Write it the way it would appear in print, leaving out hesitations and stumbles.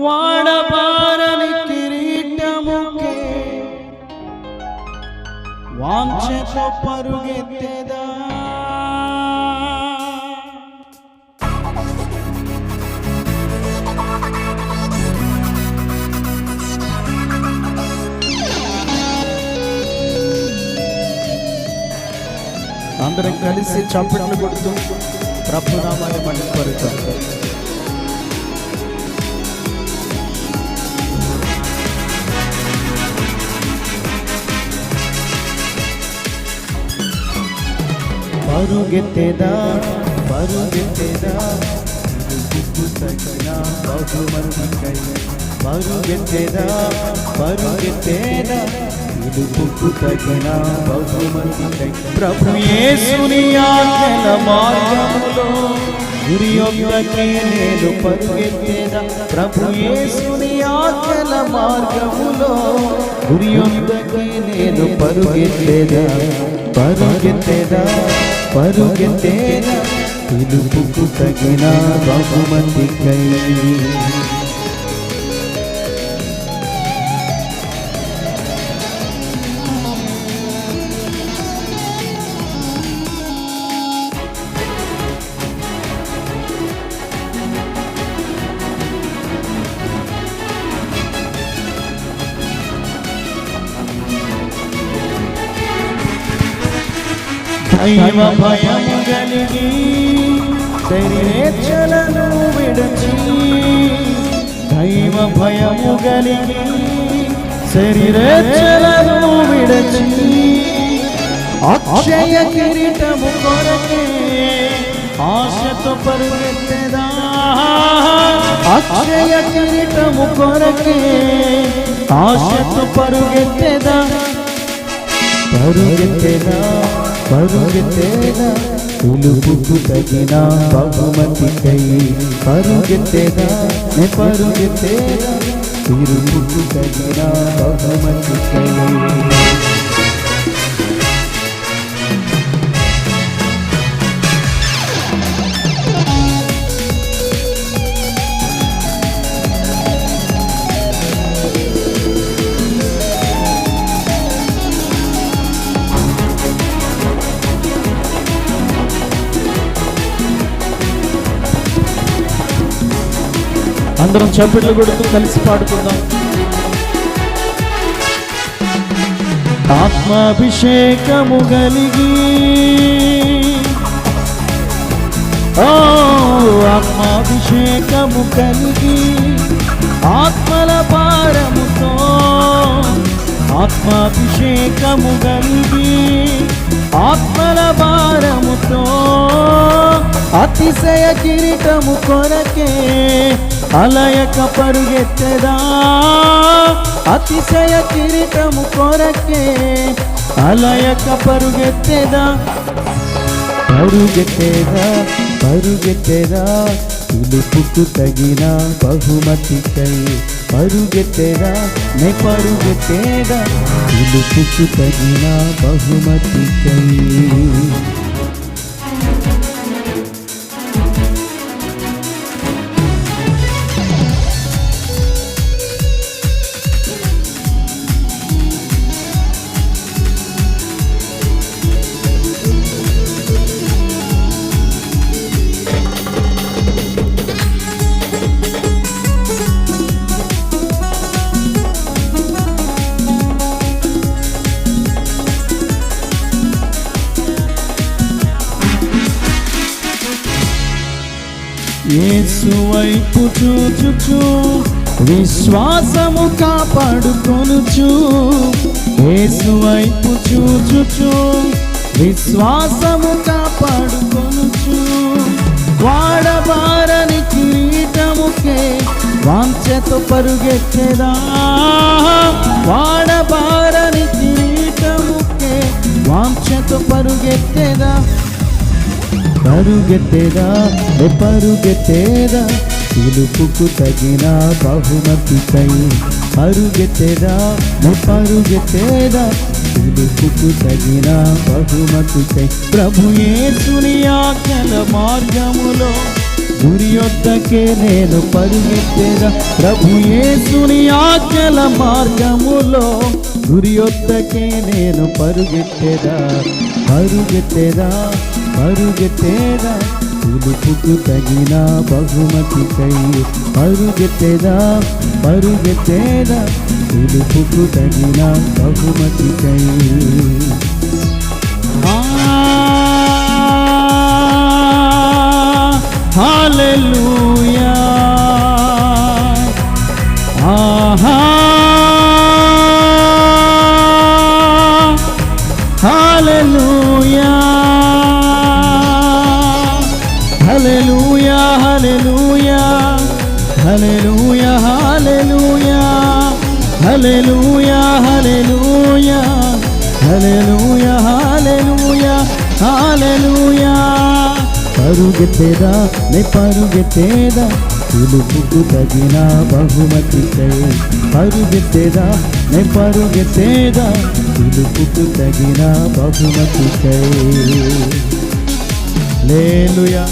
వాడబారని కిరీటముకే వాంఛతో పరుగెత్తెదా. అందరం కలిసి చప్పట్లు కొడుతూ ప్రభునామాన్ని మహిమపరుద్దాం. పరుగెత్తెదా పరుగెత్తెదా తగిన బహుమతికై. పరుగెత్తెదా పరుగెత్తెదా ఇలుపుకు తగిన బహుమతికై. ప్రభు యేసుని ఆజ్ఞల మార్గములో గురి యొద్దకే నేను పరుగెత్తెదా. ప్రభు యేసుని ఆజ్ఞల మార్గములో గురి యొద్దకే నేను పరుగెత్తెదా. పరుగెత్తెదా పరుగెత్తెదా పిలుపుకు తగిన బహుమతికై. దైవ భయము కలిగి శరీరేచ్ఛలను విడిచి. దైవ భయము కలిగి శరీరేచ్ఛలను విడిచి. అక్షయ కిరీటము కొరకే ఆశతో పరుగెత్తెదా. అక్షయ కిరీటము కొరకే ఆశతో పరుగెత్తెదా. పరుగెత్తెదా పరుగెత్తెదా పిలుపుకు తగిన బహుమతికై. పరుగెత్తెదా నే పరుగెత్తెదా పిలుపుకు తగిన బహుమతికై. అందరం చప్పట్లు కొడుతూ కలిసి పాడుకుందాం. ఆత్మాభిషేకము కలిగి ఆత్మాభిషేకము కలిగి ఆత్మల భారముతో. ఆత్మాభిషేకము కలిగి ఆత్మల భారముతో అతిశయ కిరీటము కొరకే అలయక పరుగెత్తెదా. అతిశయ కిరీటము కొరకే అలయక పరుగెత్తెదా. పరుగెత్తెదా పరుగెత్తెదా పిలుపుకు తగిన బహుమతికై. పరుగెత్తెదా నే పరుగెత్తెదా పిలుపుకు తగిన బహుమతికై. యేసు వైపు చూచుచు విశ్వాసము కాపాడుకొనుచు. యేసు వైపు చూచుచు విశ్వాసము కాపాడుకొనుచు. వాడబారని కిరీటముకే వాంఛతో పరుగెత్తెదా. వాడబారని కిరీటముకే వాంఛతో పరుగెత్తెదా. పరుగెత్తెదా పరుగెత్తెదా పిలుపుకు తగిన బహుమతికై. పరుగెత్తెదా పరుగెత్తెదా పిలుపుకు తగిన బహుమతికై. ప్రభు యేసుని ఆజ్ఞల మార్గములో గురి యొద్దకే నేను పరుగెత్తేదా, ప్రభు యేసుని ఆజ్ఞల మార్గములో గురి యొద్దకే నేను పరుగెత్తేదా, పరుగెత్తేదా, పరుగెత్తేదా, పిలుపుకు తగిన బహుమతికై, పరుగెత్తేదా, పరుగెత్తేదా, పిలుపుకు తగిన బహుమతికై. హల్లెలూయా, ఆహా, హల్లెలూయా, హల్లెలూయా, హల్లెలూయా, హల్లెలూయా, హల్లెలూయా, హల్లెలూయా, హల్లెలూయా, హల్లెలూయా, హల్లెలూయా, హల్లెలూయా. పరుగెత్తేదా, నే పరుగెత్తేదా, పిలుపుకు తగిన బహుమతికై, పరుగెత్తేదా, నే పరుగెత్తేదా, పిలుపుకు తగిన బహుమతికై. హల్లెలూయా.